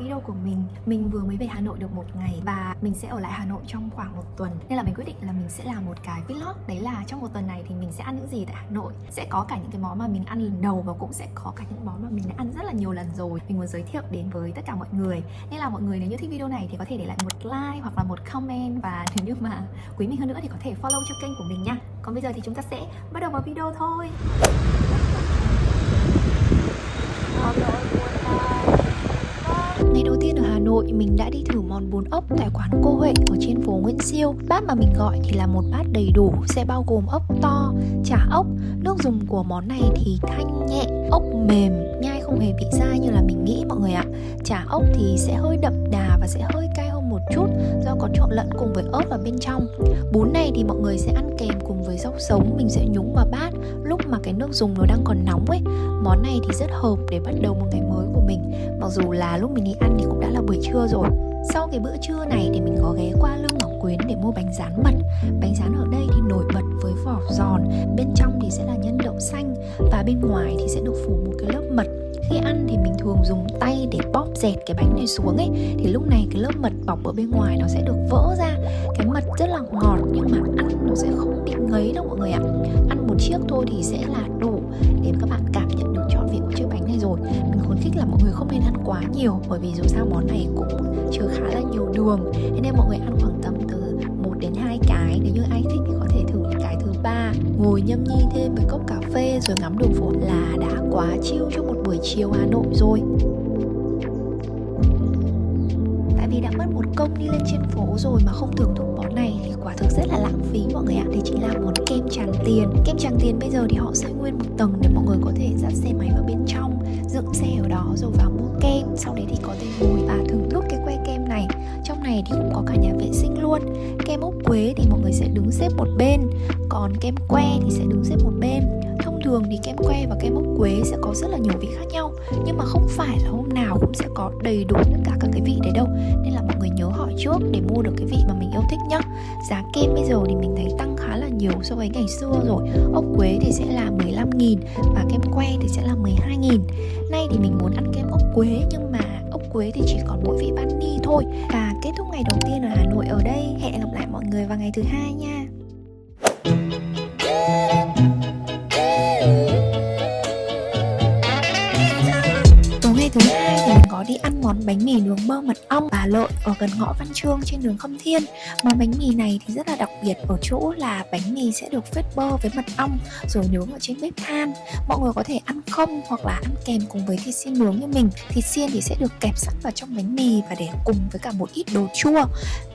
video của mình. Mình vừa mới về Hà Nội được một ngày và mình sẽ ở lại Hà Nội trong khoảng một tuần. Nên là mình quyết định là mình sẽ làm một cái vlog. Đấy là trong một tuần này thì mình sẽ ăn những gì tại Hà Nội. Sẽ có cả những cái món mà mình ăn lần đầu và cũng sẽ có cả những món mà mình đã ăn rất là nhiều lần rồi. Mình muốn giới thiệu đến với tất cả mọi người. Nên là mọi người nếu như thích video này thì có thể để lại một like hoặc là một comment. Và nếu như mà quý mình hơn nữa thì có thể follow cho kênh của mình nha. Còn bây giờ thì chúng ta sẽ bắt đầu vào video thôi. Ngày đầu tiên ở Hà Nội, mình đã đi thử món bún ốc tại quán Cô Huệ ở trên phố Nguyễn Siêu. Bát mà mình gọi thì là một bát đầy đủ, sẽ bao gồm ốc to, chả ốc. Nước dùng của món này thì thanh nhẹ, ốc mềm, nhai không hề bị dai như là mình nghĩ mọi người ạ. Chả ốc thì sẽ hơi đậm đà và sẽ hơi cay hơn một chút do có trộn lẫn cùng với ớt vào bên trong. Bún này thì mọi người sẽ ăn kèm cùng với rau sống, mình sẽ nhúng vào bát lúc mà cái nước dùng nó đang còn nóng ấy. Món này thì rất hợp để bắt đầu một ngày mới của mình. Mặc dù là lúc mình đi ăn thì cũng đã là buổi trưa rồi. Sau cái bữa trưa này thì mình có ghé qua Lương Ngọc Quyến để mua bánh rán mật. Bánh rán ở đây thì nổi bật với vỏ giòn, bên trong thì sẽ là nhân đậu xanh và bên ngoài thì sẽ được phủ một cái lớp mật. Khi ăn thì mình thường dùng tay để bóp dẹt cái bánh này xuống ấy, thì lúc này cái lớp mật bọc ở bên ngoài nó sẽ được vỡ ra. Cái mật rất là ngọt nhưng mà ăn nó sẽ không bị ngấy đâu mọi người ạ. Ăn một chiếc thôi thì sẽ là đủ để các bạn cảm nhận được trọn vị của chiếc bánh này rồi. Mình khuyến khích là mọi người không nên ăn quá nhiều, bởi vì dù sao món này cũng chứa khá là nhiều đường, nên mọi người ăn khoảng tầm từ 1 đến 2 cái. Nếu như ai thích thì có thể thử những cái thứ 3. Ngồi nhâm nhi thêm với cốc cà phê rồi ngắm đường phố là đã quá chill cho một buổi chiều Hà Nội rồi. Tại vì đã mất một công đi lên trên phố rồi mà không thưởng thức món này thì quả thực rất là lãng phí mọi người ạ. Đây chính là món kem Tràng Tiền. Kem Tràng Tiền bây giờ thì họ xây nguyên một tầng để mọi người có thể dắt xe máy vào bên trong, dựng xe ở đó rồi vào mua kem. Sau đấy thì có thể ngồi và thưởng thức cái que kem này. Trong này thì cũng có cả nhà vệ sinh luôn. Kem ốc quế thì mọi người sẽ đứng xếp một bên, còn kem que thì sẽ đứng xếp một bên. Thông thường thì kem que và kem ốc quế sẽ có rất là nhiều vị khác nhau, nhưng mà không phải là hôm nào cũng sẽ có đầy đủ tất cả các cái vị đấy đâu. Nên là mọi người nhớ hỏi trước để mua được cái vị mà mình yêu thích nhá. Giá kem bây giờ thì mình thấy tăng khá là nhiều so với ngày xưa rồi. Ốc quế thì sẽ là 15.000 và kem que thì sẽ là 12.000. Nay thì mình muốn ăn kem ốc quế nhưng mà ốc quế thì chỉ còn mỗi vị vani thôi. Và kết thúc ngày đầu tiên ở Hà Nội ở đây. Hẹn gặp lại mọi người vào ngày thứ 2 nha. Ngày thứ 2 thì mình có đi ăn món bánh mì nướng bơ mật ong Bà Lợi ở gần ngõ Văn Chương trên đường Khâm Thiên. Món bánh mì này thì rất là đặc biệt ở chỗ là bánh mì sẽ được phết bơ với mật ong rồi nướng ở trên bếp than. Mọi người có thể ăn không hoặc là ăn kèm cùng với thịt xiên nướng như mình. Thịt xiên thì sẽ được kẹp sẵn vào trong bánh mì và để cùng với cả một ít đồ chua.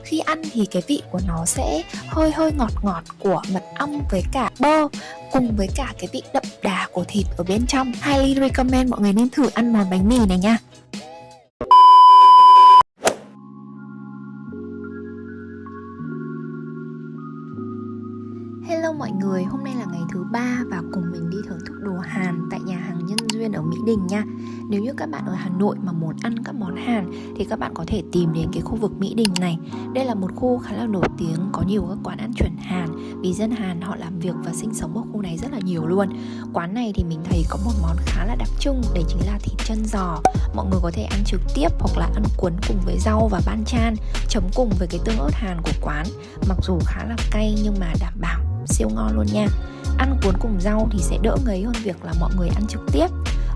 Khi ăn thì cái vị của nó sẽ hơi ngọt ngọt của mật ong với cả bơ, cùng với cả cái vị đậm đà của thịt ở bên trong. Highly recommend mọi người nên thử ăn món bánh mì này nha. Hello mọi người, hôm nay là ngày thứ 3 và cùng mình đi thưởng thức đồ Hàn tại nhà hàng Nhân Duyên ở Mỹ Đình nha. Nếu như các bạn ở Hà Nội mà muốn ăn các món Hàn thì các bạn có thể tìm đến cái khu vực Mỹ Đình này. Đây là một khu khá là nổi tiếng, có nhiều các quán ăn chuẩn Hàn vì dân Hàn họ làm việc và sinh sống ở khu này rất là nhiều luôn. Quán này thì mình thấy có một món khá là đặc trưng, đấy chính là thịt chân giò. Mọi người có thể ăn trực tiếp hoặc là ăn cuốn cùng với rau và banchan, chấm cùng với cái tương ớt Hàn của quán. Mặc dù khá là cay nhưng mà đảm bảo siêu ngon luôn nha. Ăn cuốn cùng rau thì sẽ đỡ ngấy hơn việc là mọi người ăn trực tiếp.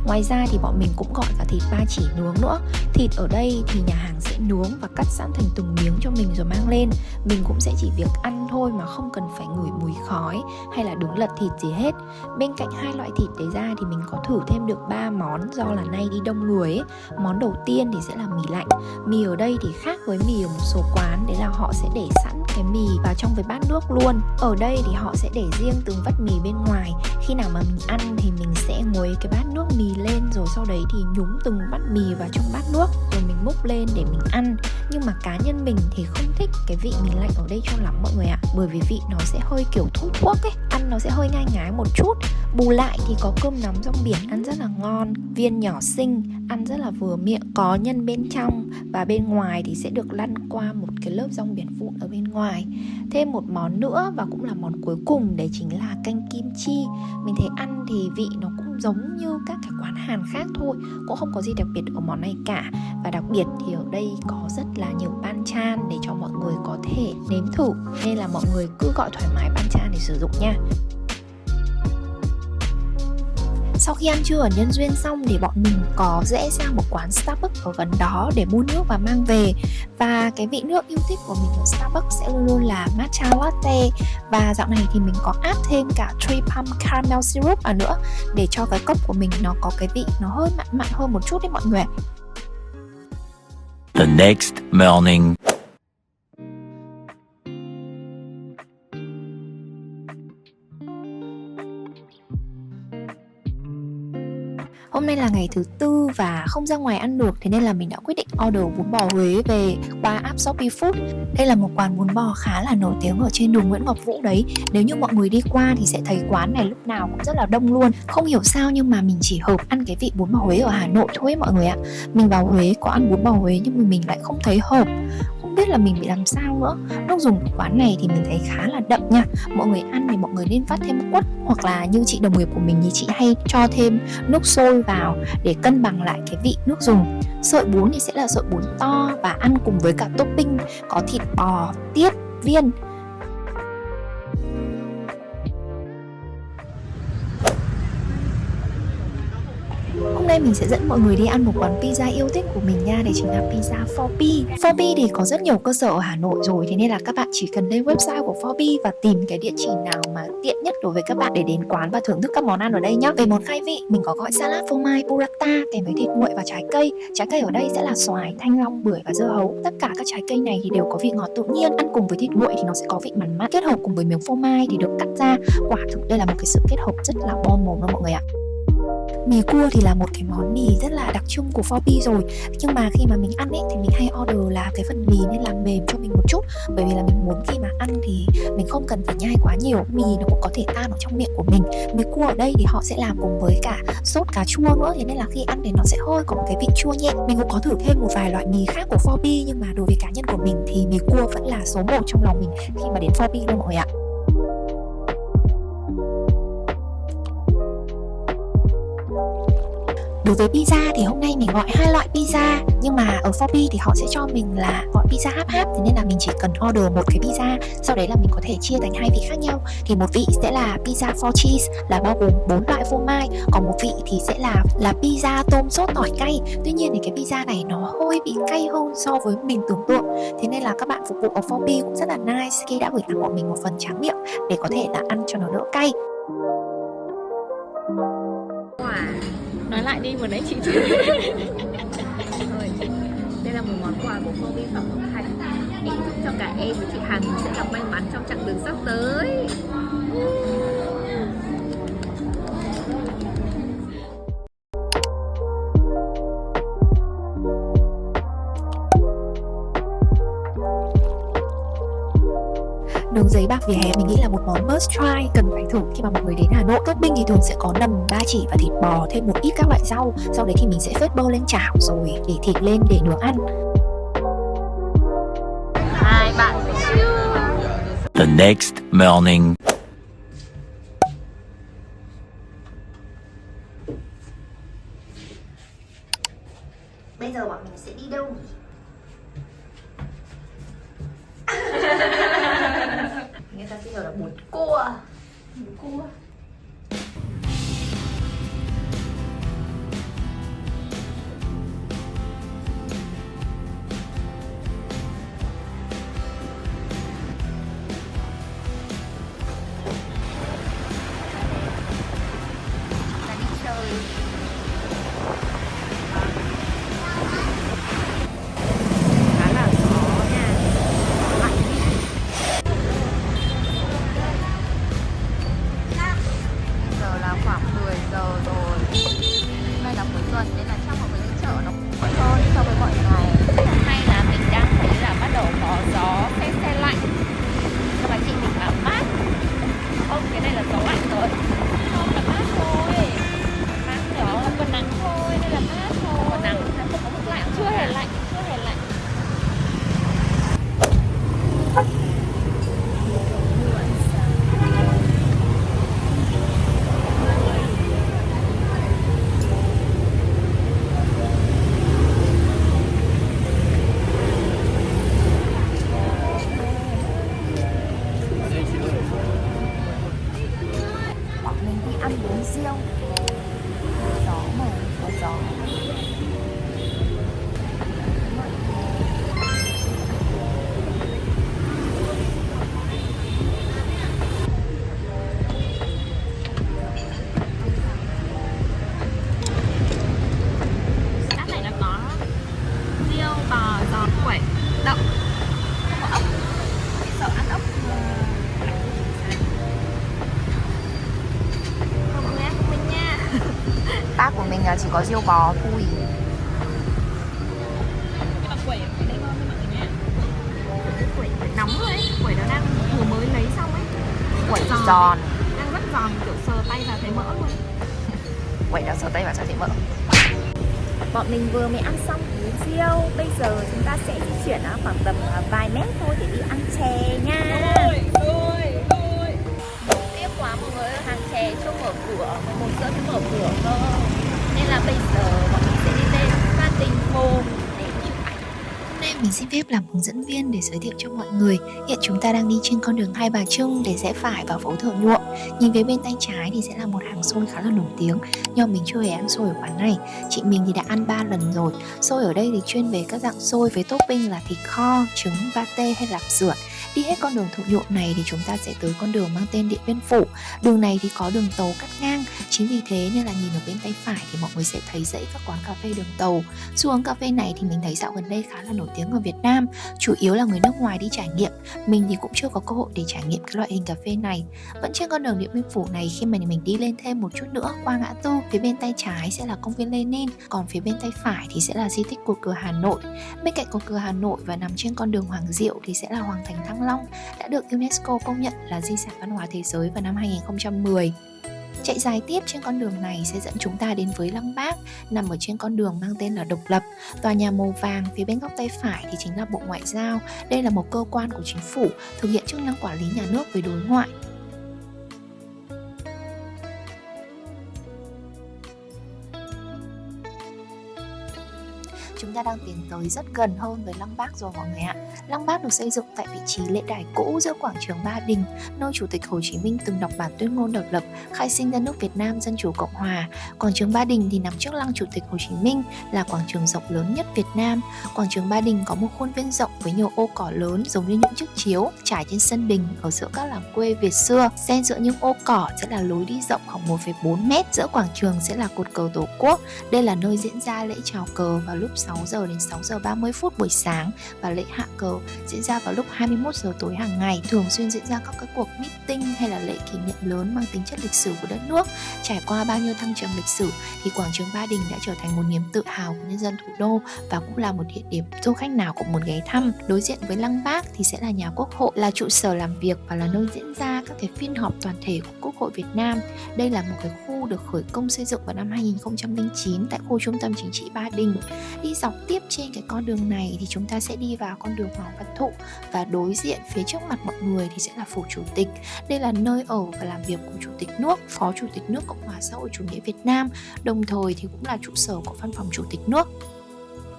Ngoài ra thì bọn mình cũng gọi cả thịt ba chỉ nướng nữa. Thịt ở đây thì nhà hàng sẽ nướng và cắt sẵn thành từng miếng cho mình rồi mang lên. Mình cũng sẽ chỉ việc ăn thôi mà không cần phải ngửi mùi khói hay là đứng lật thịt gì hết. Bên cạnh 2 loại thịt đấy ra thì mình có thử thêm được 3 món do là nay đi đông người ấy. Món đầu tiên thì sẽ là mì lạnh. Mì ở đây thì khác với mì ở một số quán, đấy là họ sẽ để sẵn cái mì vào trong với bát nước luôn. Ở đây thì họ sẽ để riêng từng vắt mì bên ngoài. Khi nào mà mình ăn thì mình sẽ nguội cái bát nước mì lên, rồi sau đấy thì nhúng từng bát mì vào trong bát nước rồi mình múc lên để mình ăn. Nhưng mà cá nhân mình thì không thích cái vị mì lạnh ở đây cho lắm mọi người ạ, bởi vì vị nó sẽ hơi kiểu thuốc ấy, ăn nó sẽ hơi ngai ngái một chút. Bù lại thì có cơm nắm rong biển ăn rất là ngon, viên nhỏ xinh, ăn rất là vừa miệng, có nhân bên trong và bên ngoài thì sẽ được lăn qua một cái lớp rong biển vụn ở bên ngoài. Thêm một món nữa và cũng là món cuối cùng, đấy chính là canh kim chi. Mình thấy ăn thì vị nó cũng giống như các cái quán Hàn khác thôi, cũng không có gì đặc biệt ở món này cả. Và đặc biệt thì ở đây có rất là nhiều banchan để cho mọi người có thể nếm thử, nên là mọi người cứ gọi thoải mái banchan để sử dụng nha. Sau khi ăn trưa ở Nhân Duyên xong thì bọn mình có rẽ sang một quán Starbucks ở gần đó để mua nước và mang về. Và cái vị nước yêu thích của mình ở Starbucks sẽ luôn luôn là matcha latte. Và dạo này thì mình có áp thêm cả Tree Pump Caramel Syrup vào nữa, để cho cái cốc của mình nó có cái vị nó hơi mặn mặn hơn một chút đấy mọi người. The next morning. Hôm nay là ngày thứ tư và không ra ngoài ăn được, thế nên là mình đã quyết định order bún bò Huế về qua app Shopee Food. Đây là một quán bún bò khá là nổi tiếng ở trên đường Nguyễn Ngọc Vũ đấy. Nếu như mọi người đi qua thì sẽ thấy quán này lúc nào cũng rất là đông luôn. Không hiểu sao nhưng mà mình chỉ hợp ăn cái vị bún bò Huế ở Hà Nội thôi mọi người ạ. Mình vào Huế có ăn bún bò Huế nhưng mà mình lại không thấy hợp. Không biết là mình bị làm sao nữa. Nước dùng của quán này thì mình thấy khá là đậm nha. Mọi người ăn thì mọi người nên vắt thêm quất, hoặc là như chị đồng nghiệp của mình thì chị hay cho thêm nước sôi vào để cân bằng lại cái vị nước dùng. Sợi bún thì sẽ là sợi bún to và ăn cùng với cả topping có thịt bò, tiết, viên. Hôm nay mình sẽ dẫn mọi người đi ăn một quán pizza yêu thích của mình nha, đấy chính là pizza 4P. 4P thì có rất nhiều cơ sở ở Hà Nội rồi, thế nên là các bạn chỉ cần lên website của 4P và tìm cái địa chỉ nào mà tiện nhất đối với các bạn để đến quán và thưởng thức các món ăn ở đây nhé. Về món khai vị, mình có gọi salad phô mai burrata kèm với thịt nguội và trái cây. Trái cây ở đây sẽ là xoài, thanh long, bưởi và dưa hấu. Tất cả các trái cây này thì đều có vị ngọt tự nhiên. Ăn cùng với thịt nguội thì nó sẽ có vị mặn mặn, kết hợp cùng với miếng phô mai thì được cắt ra. Quả thực đây là một cái sự kết hợp rất là bon mồm luôn mọi người ạ. Mì cua thì là một cái món mì rất là đặc trưng của 4P rồi. Nhưng mà khi mà mình ăn ấy thì mình hay order là cái phần mì nên làm mềm cho mình một chút. Bởi vì là mình muốn khi mà ăn thì mình không cần phải nhai quá nhiều, mì nó cũng có thể tan ở trong miệng của mình. Mì cua ở đây thì họ sẽ làm cùng với cả sốt cà chua nữa, thế nên là khi ăn thì nó sẽ hơi có một cái vị chua nhẹ. Mình cũng có thử thêm một vài loại mì khác của 4P, nhưng mà đối với cá nhân của mình thì mì cua vẫn là số 1 trong lòng mình khi mà đến 4P luôn mọi người ạ. Đối với pizza thì hôm nay mình gọi 2 loại pizza, nhưng mà ở 4P thì họ sẽ cho mình là gọi pizza half half, thế nên là mình chỉ cần order một cái pizza, sau đấy là mình có thể chia thành 2 vị khác nhau. Thì một vị sẽ là pizza four cheese là bao gồm 4 loại phô mai, còn một vị thì sẽ là pizza tôm sốt tỏi cay. Tuy nhiên thì cái pizza này nó hơi bị cay hơn so với mình tưởng tượng, thế nên là các bạn phục vụ ở 4P cũng rất là nice khi đã gửi tặng bọn mình một phần tráng miệng để có thể là ăn cho nó đỡ cay. Nói lại đi, vừa nãy chị chưa. Đây là một món quà của 4P Phạm Ngọc Thạch. Em chúc cho cả em và chị Hằng sẽ gặp may mắn trong chặng đường sắp tới. Nướng giấy bạc vỉa hè mình nghĩ là một món must try, cần phải thử khi mà mọi người đến Hà Nội. Topping thì thường sẽ có nầm, ba chỉ và thịt bò, thêm một ít các loại rau. Sau đấy thì mình sẽ phết bơ lên chảo rồi để thịt lên để nướng ăn. Hai bạn. The next morning. Bây giờ bọn mình sẽ đi đâu nhỉ? Người ta bây giờ là bún cua. Bún cua. Ta đi chơi. Khá là khó nha. Lạnh. tác của mình là chỉ có riêu bò thôi. Nhưng mà quẩy ở đây ngon hơn mọi người nha. Quẩy nóng rồi ấy, quẩy nó đang vừa mới lấy xong ấy. Quẩy giòn. Đang rất giòn, kiểu sờ tay vào thấy mỡ luôn. Quẩy nó sờ tay vào cho thấy mỡ. Bọn mình vừa mới ăn xong bún riêu, bây giờ chúng ta sẽ di chuyển khoảng tầm vài mét thôi để đi ăn chè nha. Tiếc quá mọi người ơi, hàng chè chưa mở cửa, 11 giờ mới mở cửa cơ. Nên là bây giờ bọn mình sẽ đi lên Phan Đình Phùng để chụp ảnh. Hôm nay mình xin phép làm hướng dẫn viên để giới thiệu cho mọi người. Hiện chúng ta đang đi trên con đường Hai Bà Trưng để rẽ phải vào phố Thợ Nhuộm. Nhìn về bên tay trái thì sẽ là một hàng xôi khá là nổi tiếng, nhưng mà mình chưa hề ăn xôi ở quán này. Chị mình thì đã ăn 3 lần rồi. Xôi ở đây thì chuyên về các dạng xôi với topping là thịt kho, trứng, pate hay lạp xưởng. Đi hết con đường Thợ Nhuộm này thì chúng ta sẽ tới con đường mang tên Điện Biên Phủ. Đường này thì có đường tàu cắt ngang, chính vì thế nên là nhìn ở bên tay phải thì mọi người sẽ thấy dãy các quán cà phê đường tàu. Xu hướng cà phê này thì mình thấy dạo gần đây khá là nổi tiếng ở Việt Nam, chủ yếu là người nước ngoài đi trải nghiệm. Mình thì cũng chưa có cơ hội để trải nghiệm cái loại hình cà phê này. Vẫn trên con đường Điện Biên Phủ này, khi mà mình đi lên thêm một chút nữa qua ngã tư, phía bên tay trái sẽ là công viên Lenin, còn phía bên tay phải thì sẽ là di tích Cột Cờ Hà Nội. Bên cạnh Cột Cờ Hà Nội và nằm trên con đường Hoàng Diệu thì sẽ là Hoàng thành Thăng Long, đã được UNESCO công nhận là di sản văn hóa thế giới vào năm 2010. Chạy dài tiếp trên con đường này sẽ dẫn chúng ta đến với Lăng Bác, nằm ở trên con đường mang tên là Độc Lập. Tòa nhà màu vàng phía bên góc tay phải thì chính là Bộ Ngoại giao. Đây là một cơ quan của chính phủ thực hiện chức năng quản lý nhà nước về đối ngoại. Chúng ta đang tiến tới rất gần hơn với Lăng Bác rồi mọi người ạ. Lăng Bác được xây dựng tại vị trí lễ đài cũ giữa quảng trường Ba Đình, nơi Chủ tịch Hồ Chí Minh từng đọc bản tuyên ngôn độc lập, khai sinh ra nước Việt Nam Dân Chủ Cộng Hòa. Quảng trường Ba Đình thì nằm trước lăng Chủ tịch Hồ Chí Minh, là quảng trường rộng lớn nhất Việt Nam. Quảng trường Ba Đình có một khuôn viên rộng với nhiều ô cỏ lớn giống như những chiếc chiếu trải trên sân đình ở giữa các làng quê Việt xưa. Xen giữa những ô cỏ sẽ là lối đi rộng khoảng 1,4 m. Giữa quảng trường sẽ là cột cờ Tổ quốc. Đây là nơi diễn ra lễ chào cờ vào lúc 6 giờ đến 6 giờ 30 phút buổi sáng và lễ hạ cờ diễn ra vào lúc 21 giờ tối hàng ngày. Thường xuyên diễn ra các cái cuộc meeting hay là lễ kỷ niệm lớn mang tính chất lịch sử của đất nước. Trải qua bao nhiêu thăng trầm lịch sử thì quảng trường Ba Đình đã trở thành một niềm tự hào của nhân dân thủ đô và cũng là một địa điểm du khách nào cũng muốn ghé thăm. Đối diện với Lăng Bác thì sẽ là nhà Quốc hội, là trụ sở làm việc và là nơi diễn ra các cái phiên họp toàn thể của Quốc hội Việt Nam. Đây là một cái khu được khởi công xây dựng vào năm 2009 tại khu trung tâm chính trị Ba Đình. Đi dọc tiếp trên cái con đường này thì chúng ta sẽ đi vào con đường Hoàng Văn Thụ, và đối diện phía trước mặt mọi người thì sẽ là phủ Chủ tịch. Đây là nơi ở và làm việc của Chủ tịch nước, Phó Chủ tịch nước Cộng hòa xã hội chủ nghĩa Việt Nam, đồng thời thì cũng là trụ sở của Văn phòng Chủ tịch nước.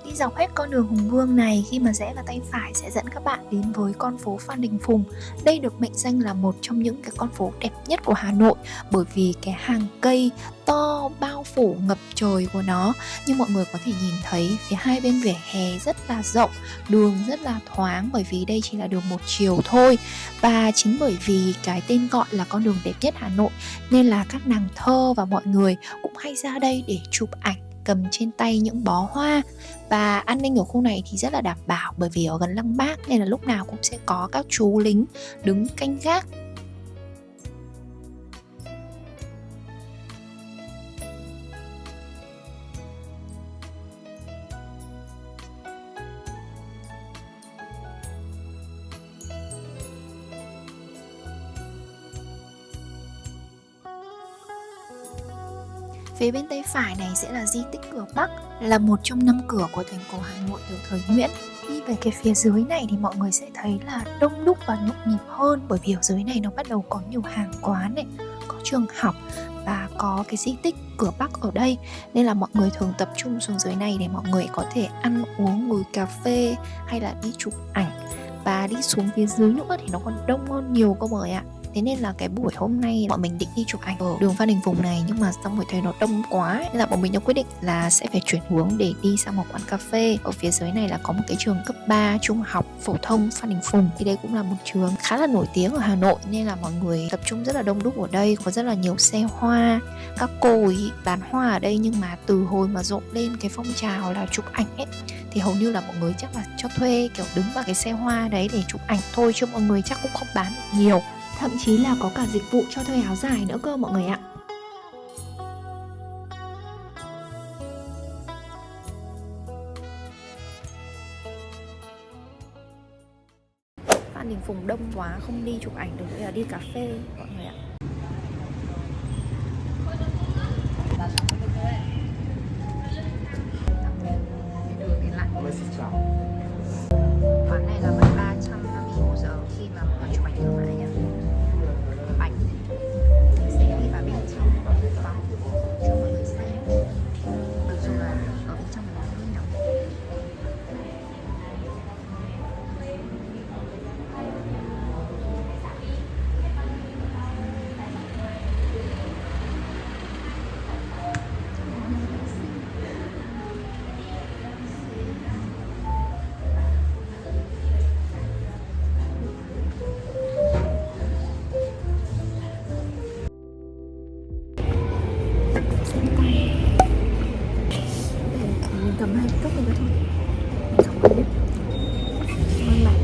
Đi dọc hết con đường Hùng Vương này, khi mà rẽ vào tay phải sẽ dẫn các bạn đến với con phố Phan Đình Phùng. Đây được mệnh danh là một trong những cái con phố đẹp nhất của Hà Nội, bởi vì cái hàng cây to bao phủ ngập trời của nó. Như mọi người có thể nhìn thấy, phía hai bên vỉa hè rất là rộng, đường rất là thoáng, bởi vì đây chỉ là đường một chiều thôi. Và chính bởi vì cái tên gọi là con đường đẹp nhất Hà Nội nên là các nàng thơ và mọi người cũng hay ra đây để chụp ảnh, cầm trên tay những bó hoa. Và an ninh ở khu này thì rất là đảm bảo, bởi vì ở gần Lăng Bác nên là lúc nào cũng sẽ có các chú lính đứng canh gác. Phía bên tay phải này sẽ là di tích Cửa Bắc, là một trong 5 cửa của thành cổ Hà Nội từ thời Nguyễn. Đi về cái phía dưới này thì mọi người sẽ thấy là đông đúc và nhộn nhịp hơn, bởi vì ở dưới này nó bắt đầu có nhiều hàng quán này, có trường học và có cái di tích Cửa Bắc ở đây, nên là mọi người thường tập trung xuống dưới này để mọi người có thể ăn uống, ngồi cà phê hay là đi chụp ảnh. Và đi xuống phía dưới nữa thì nó còn đông hơn nhiều cơ mọi ạ. Thế nên là cái buổi hôm nay bọn mình định đi chụp ảnh ở đường Phan Đình Phùng này, nhưng mà xong rồi thấy nó đông quá nên là bọn mình đã quyết định là sẽ phải chuyển hướng để đi sang một quán cà phê. Ở phía dưới này là có một cái trường cấp 3 trung học phổ thông Phan Đình Phùng, thì đây cũng là một trường khá là nổi tiếng ở Hà Nội, nên là mọi người tập trung rất là đông đúc ở đây. Có rất là nhiều xe hoa, các cô ấy bán hoa ở đây, nhưng mà từ hồi mà rộ lên cái phong trào là chụp ảnh ấy thì hầu như là mọi người chắc là cho thuê kiểu đứng vào cái xe hoa đấy để chụp ảnh thôi, chứ mọi người chắc cũng không bán được nhiều. Thậm chí là có cả dịch vụ cho thuê áo dài nữa cơ mọi người ạ. An Đình Phùng đông quá không đi chụp ảnh được, bây giờ đi cà phê mọi người ạ. Quán này là mất 350.000 khi mà mọi người chụp ảnh thương mại nha. Bánh sẽ đi vào bên trong phòng cho mọi người xem. Mặc dù là ở bên trong nó hơi nóng. Mình cầm 2 cốc này thôi. Mình không ăn hết. Ngon lành.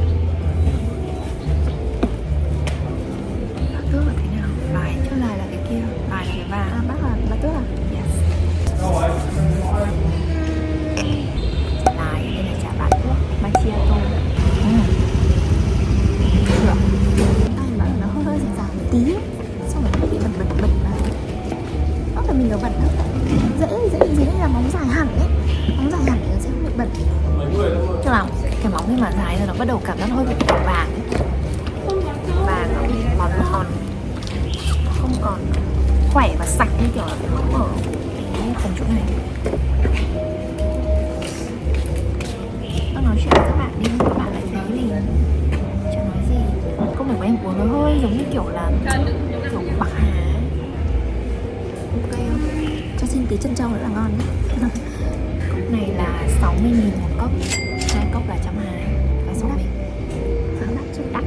Bác tước là thế nào? Bài chứ lại là cái kia. Bài là cái vàng. À, bác tước à? Yes. Lái đây là chả bát tước macchiato. Được. Tay mà nó hơi ràng ràng một tí. Xong rồi nó bị bẩn mà. Đó là mình có bẩn đâu. Dễ là móng dài hẳn ấy. Móng dài hẳn thì nó sẽ không bị bẩn. Chứ nào cái móng khi mà dài rồi nó bắt đầu cảm giác hơi bị vàng ấy. Và nó bị mòn, không còn khỏe và sạch như kiểu là cái móng ở cái phần chỗ này. Bác nói chuyện với các bạn đi, các bạn lại thấy mình chưa nói gì. Công việc của em uống nó hơi giống như kiểu là kiểu bạc hà. Ok không? Cho xin tí chân trâu nữa là ngon đấy. Cốc này là 60.000 một cốc, 2 cốc là 120 và 60. Khá đắt chứ, đắt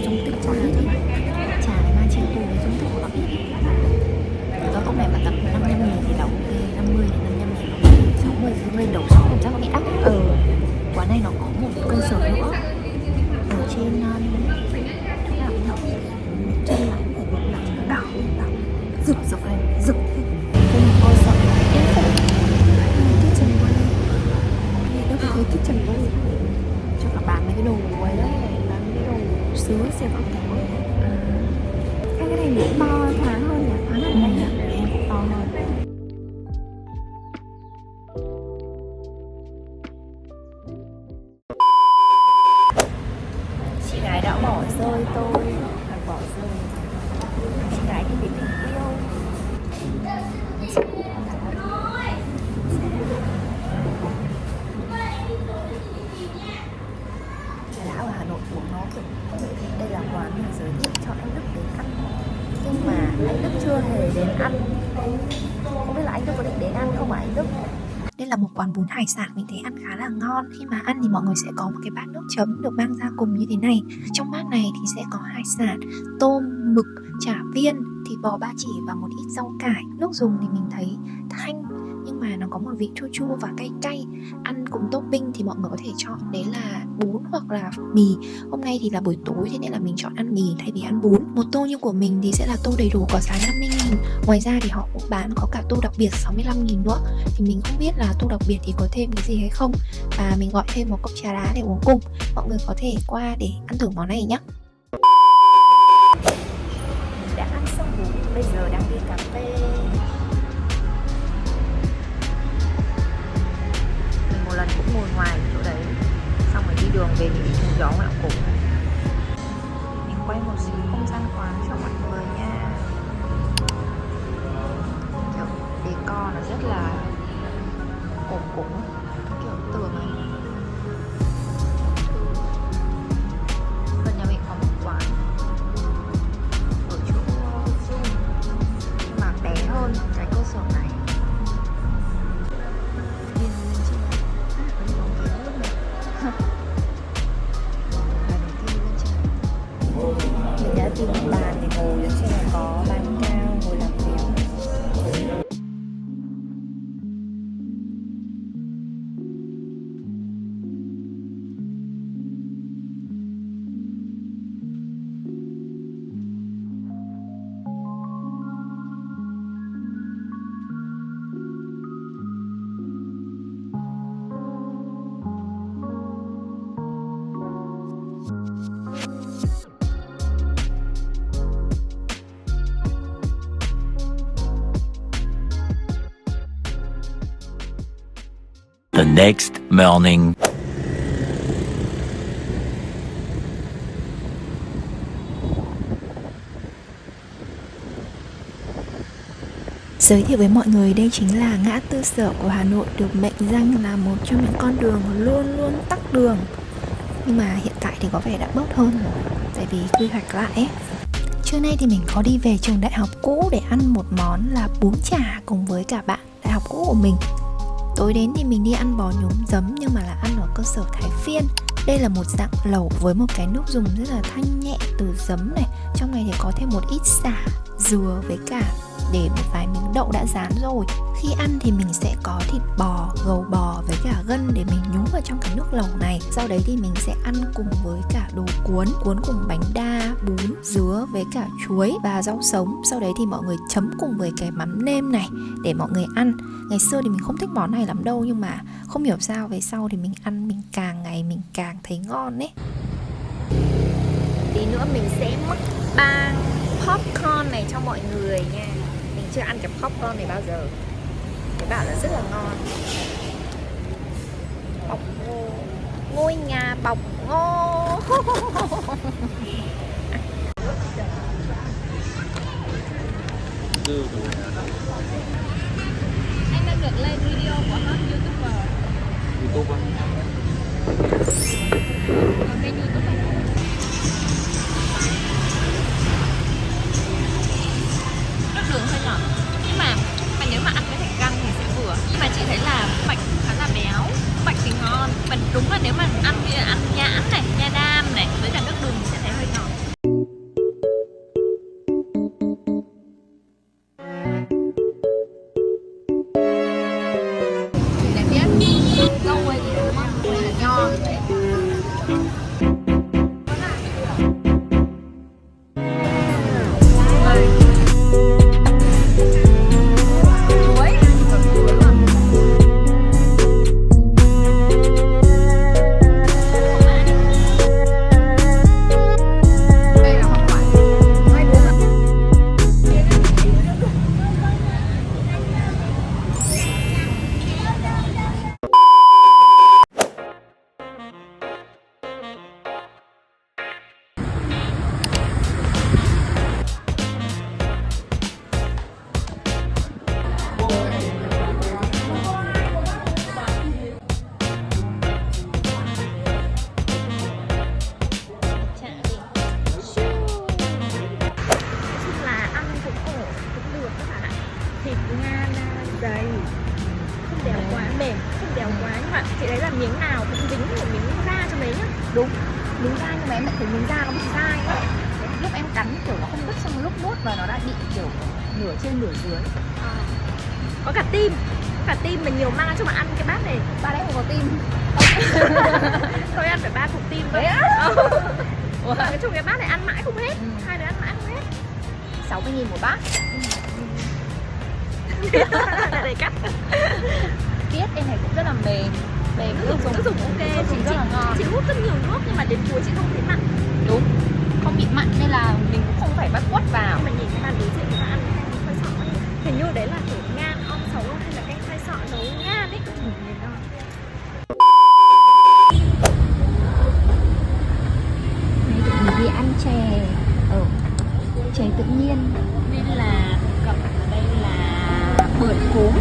dung tích trà đấy. Trà này macchiato với dung tích của nó ít. Cái cốc này mà tầm 500.000 thì đầu thì 50 đến 55.000, 60 thì lên đầu 6 cảm giác nó bị đắt. Quán này nó có một cơ sở nữa ở trên chỗ nào nhỉ? Trên là đỏ rực lên rực cái này coi sợ kitchen way đâu có thấy kitchen way chắc là bán mấy cái đồ quay đấy, bán mấy cái đồ sứa xe bọc thẻ. Cái này cũng to thoáng hơn nhỉ, thoáng hơn đây nhỉ, em cũng to hơn. Chị gái đã bỏ rơi tôi, bỏ rơi chị gái thì bị tình yêu. Đã ở Hà Nội uống nó kiểu đây là quán mà giới thiệu cho anh Đức đến ăn, nhưng mà anh Đức chưa hề đến ăn. Không biết là anh Đức có định đến ăn không ạ anh Đức? Đây là một quán bún hải sản mình thấy ăn khá là ngon. Khi mà ăn thì mọi người sẽ có một cái bát nước chấm được mang ra cùng như thế này. Trong bát này thì sẽ có hải sản, tôm, mực, chả viên, thịt bò ba chỉ và một ít rau cải. Nước dùng thì mình thấy thanh nhưng mà nó có một vị chua chua và cay cay. Ăn cùng topping thì mọi người có thể chọn đấy là bún hoặc là mì. Hôm nay thì là buổi tối thế nên là mình chọn ăn mì thay vì ăn bún. Một tô như của mình thì sẽ là tô đầy đủ có giá 50.000. Ngoài ra thì họ cũng bán có cả tô đặc biệt 65.000 nữa. Thì mình không biết là tô đặc biệt thì có thêm cái gì hay không. Và mình gọi thêm một cốc trà đá để uống cùng. Mọi người có thể qua để ăn thử món này nhé. Đã ăn xong bún, bây giờ đang đi cà phê. Mình một lần cũng ngồi ngoài chỗ đấy, xong rồi đi đường về thì bị thùng gió ngoại cổ. Mình quay một xíu không gian quán cho mọi người nha. Kiểu decor nó rất là cổ cổ, kiểu tường này. Gần nhà mình có một quán ở chỗ Zoom nhưng mà bé hơn cái cơ sở này. Mình đã tìm một bàn để ngồi lên trên này, có bàn cao ngồi làm việc. The next morning. Giới thiệu với mọi người, đây chính là ngã tư sở của Hà Nội, được mệnh danh là một trong những con đường luôn luôn tắc đường. Nhưng mà hiện tại thì có vẻ đã bớt hơn rồi, tại vì quy hoạch lại ấy. Trưa nay thì mình có đi về trường đại học cũ để ăn một món là bún chả cùng với cả bạn đại học cũ của mình. Tối đến thì mình đi ăn bò nhúng giấm, nhưng mà là ăn ở cơ sở Thái Phiên. Đây là một dạng lẩu với một cái nước dùng rất là thanh nhẹ từ giấm này. Trong này thì có thêm một ít sả, dừa với cả để một vài miếng đậu đã rán rồi. Khi ăn thì mình sẽ có thịt bò, gầu bò với cả gân để mình nhúng vào trong cái nước lẩu này. Sau đấy thì mình sẽ ăn cùng với cả đồ cuốn cùng bánh đa, bún, dứa với cả chuối và rau sống. Sau đấy thì mọi người chấm cùng với cái mắm nêm này để mọi người ăn. Ngày xưa thì mình không thích món này lắm đâu, nhưng mà không hiểu sao về sau thì mình ăn mình càng ngày mình càng thấy ngon ấy. Tí nữa mình sẽ mukbang popcorn này cho mọi người nha. Mình chưa ăn cái popcorn này bao giờ. Cái bảo là rất là ngon. Bọc ngô. Ngôi nhà bọc ngô. Anh đang được lên video của hot YouTuber. YouTube á. Có kênh YouTube không? Nước đường hơi nhỏ. Nhưng mà nếu mà ăn với thạch găng thì sẽ vừa. Nhưng mà chị thấy là bạch khá là béo. Bạch thì ngon. Và đúng là nếu mà ăn như là ăn nhãn này, nha đam này với cả nước đường thì sẽ thấy hơi ngọt. Chị đã biết rau quay gì đúng không? Quay là nho vậy. Thịt nga dày, không béo quá, mềm, không béo quá, nhưng mà chị thấy là miếng nào cũng dính một miếng da trong đấy nhá. Đúng, miếng da, nhưng mà em lại thấy miếng da nó bị dai ấy. Lúc em cắn kiểu nó không đứt, xong lúc nuốt và nó đã bị kiểu nửa trên nửa dưới. Có cả tim mà nhiều ma cho mà ăn cái bát này. Ba đấy không có tim. Tôi ăn phải 3 cục tim thôi. Nói chung cái bát này ăn mãi không hết. Hai đứa ăn mãi không hết. 60.000 một bát. Để cắt. Tiết em này cũng rất là mềm. Nước dùng ok, chị rất là ngon. Chị hút rất nhiều nước nhưng mà đến cuối chị không thấy mặn. Đúng, không bị mặn nên là mình cũng không phải bắt quất vào. Mà nhìn cái bàn đối diện người ta ăn khoai sọ ấy. Hình như đấy là kiểu ngan om sấu hay là canh khoai sọ nấu ngan ấy. Nhìn ngon. Đây tụi mình đi ăn chè ở chè tự nhiên. Nên là cẩm ở đây là bưởi cốm.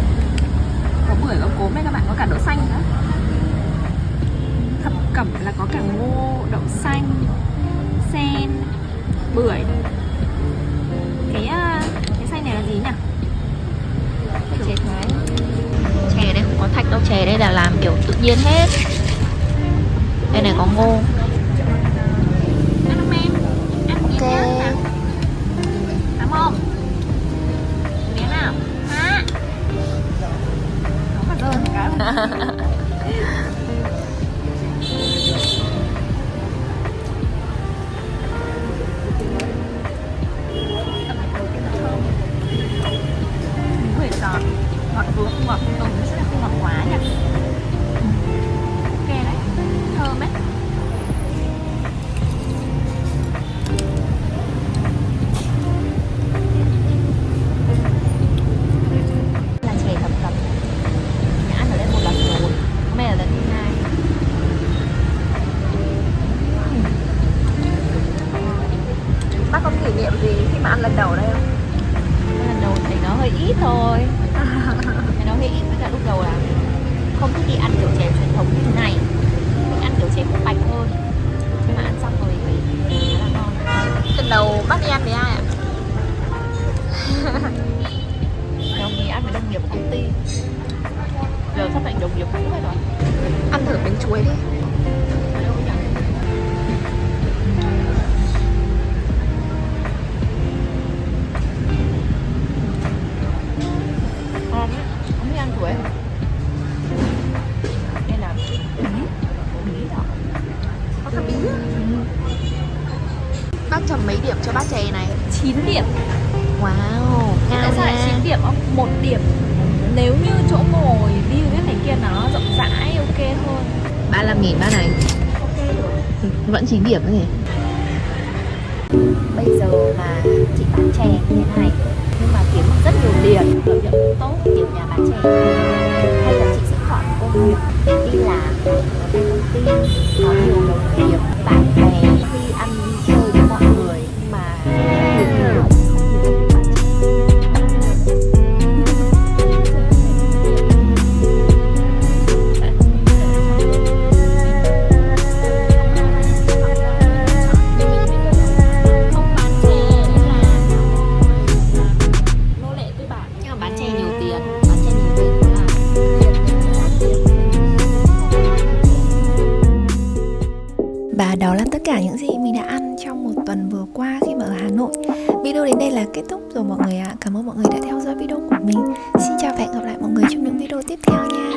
Có bưởi có cốm đây các bạn, có cả đậu xanh nữa. Thập cẩm là có cả ngô, đậu xanh, sen, bưởi. Cái xanh này là gì nhỉ? Chè Thái. Chè đây không có thạch đâu, chè đây là làm kiểu tự nhiên hết. Đây này có ngô. Ăn không em? Ăn ok. Ăn không? Miếng nào? Hả? Nó mà rơn cái. Bưởi giòn, ngọt vừa không ngọt, nó sẽ không ngọt quá nhỉ. Ok đấy, thơm đấy. Là chè thập cẩm. Mình đã ăn ở đây một lần rồi. giờ sắp thành đồng nghiệp cũ hết rồi. Ăn thử bánh chuối đi. Ở đâu nhỉ? Ngon ấy. Không biết ăn chuối. Đây là bí đó. Có cả bí. Bác trầm mấy điểm cho bát chè này? 9 điểm. Wow, Tại cao sao lại nha. 9 điểm không? 1 điểm. Nếu như chỗ ngồi view cái này kia nó rộng rãi ok hơn. 35.000 bát này. Ok rồi. Vẫn 9 điểm thế. Bây giờ mà chị bán chè như thế này nhưng mà kiếm được rất nhiều tiền, lợi nhuận cũng tốt, kiểu nhà bán chè hay là chị sẽ chọn công việc đi làm ở trong công ty có nhiều đồng nghiệp, bạn bè, khi ăn đi chơi với mọi người nhưng mà nhiều người không nhiều công việc bán nhưng mà bán chè nhiều tiền, bán chè nhiều tiền cũng là và đó là tất cả những gì mình đã ăn trong một tuần vừa qua khi mà ở Hà Nội. Video đến đây là kết thúc rồi mọi người ạ. Cảm ơn mọi người đã theo dõi video của mình. Xin chào và hẹn gặp lại mọi người trong những video tiếp theo nha.